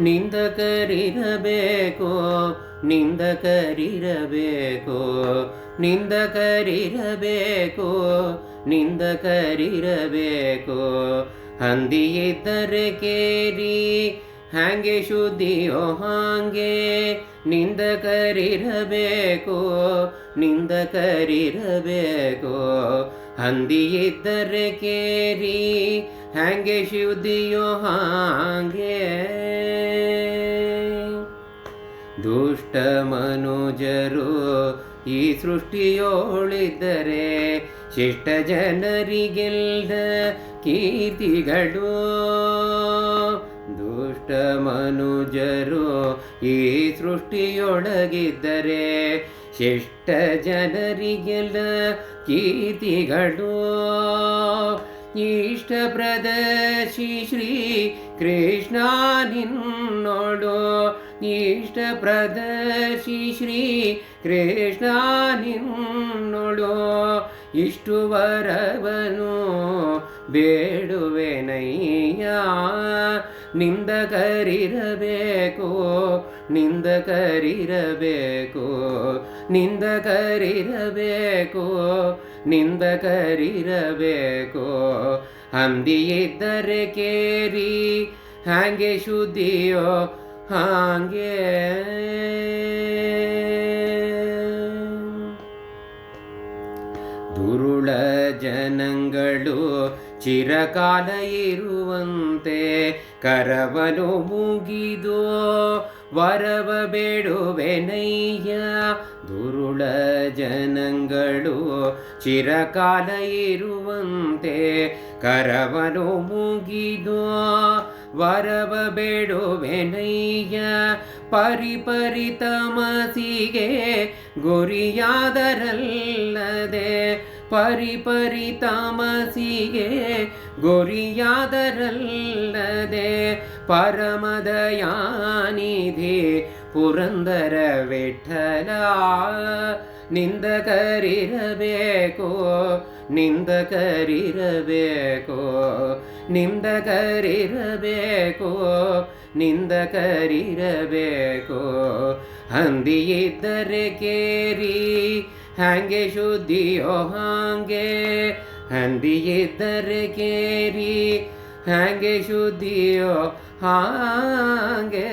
ನಿಂದಕರಿರಬೇಕು ನಿಂದಕರಿರಬೇಕು ನಿಂದಕರಿರಬೇಕು ನಿಂದಕರಿರಬೇಕು ಹಂದಿಯಿದ್ದರೆ ಕೇರಿ ಹ್ಯಾಂಗೆ ಶುದ್ಧಿಯೋ ಹಾಂಗೆ ನಿಂದಕರಿರಬೇಕು ನಿಂದಕರಿರಬೇಕು ಹಂದಿಯಿದ್ದರೆ ಕೇರಿ ಹ್ಯಾಂಗೆ ಶುದ್ಧಿಯೋ ಹಾಂಗೆ ದುಷ್ಟ ಮನುಜರು ಈ ಸೃಷ್ಟಿಯೋಳಿದ್ದರೆ ಶಿಷ್ಟ ಜನರಿಗೆಲ್ದ ಕೀರ್ತಿಗಳು ದುಷ್ಟ ಮನುಜರು ಈ ಸೃಷ್ಟಿಯೊಳಗಿದ್ದರೆ ಶಿಷ್ಟ ಜನರಿಗೆಲ್ಲ ಕೀರ್ತಿಗಳು ಇಷ್ಟಪ್ರದರ್ಶಿ ಶ್ರೀ ಕೃಷ್ಣ ನಿನ್ನೋಡು ಇಷ್ಟಪ್ರದರ್ಶಿ ಶ್ರೀ ಕೃಷ್ಣ ನಿನ್ನೋಡು ಇಷ್ಟು ವರವನು ಬೇಡುವೆನಯ್ಯ ನಿಂದಕರಿರಬೇಕು ನಿಂದಕರಿರಬೇಕು ನಿಂದಕರಿರಬೇಕು ನಿಂದಕರಿರಬೇಕು ಹಂದಿಯಿದ್ದರೆ ಕೇರಿ ಹ್ಯಾಂಗೆ ಶುದ್ಧಿಯೋ ಹಾಂಗೆ ದುರುಳ ಜನಗಳು ಚಿರಕಾಲ ಇರುವಂತೆ ಕರವನು ಮುಗಿದು ವರವ ಬೇಡುವೆನಯ್ಯ ದುರುಳ ಜನಗಳು ಚಿರಕಾಲ ಇರುವಂತೆ ಕರವನು ಮುಗಿದು ವರವ ಬೇಡುವೆನಯ್ಯ ಪರಿಪರಿ ತಮಸಿಗೆ ಗುರಿಯಾದರಲ್ಲದೆ ಪರಿಪರಿ ತಮಸಿಗೆ ಗುರಿಯಾದರಲ್ಲದೆ ಪರಮದಯಾನಿಧಿ ಪುರಂದರ ವಿಠಲ ನಿಂದಕರಿರಬೇಕು ನಿಂದಕರಿರಬೇಕು ನಿಂದಕರಿರಬೇಕು ನಿಂದಕರಿರಬೇಕು ಹಂದಿಯಿದ್ದರೆ ಕೇರಿ ಹ್ಯಾಂಗೆ ಶುದ್ಧಿಯೋ ಹಾಂಗೆ ಹಂದಿಯಿದ್ದರೆ ಕೇರಿ ಹ್ಯಾಂಗೆ ಶುದ್ಧಿಯೋ ಹಾಂಗೆ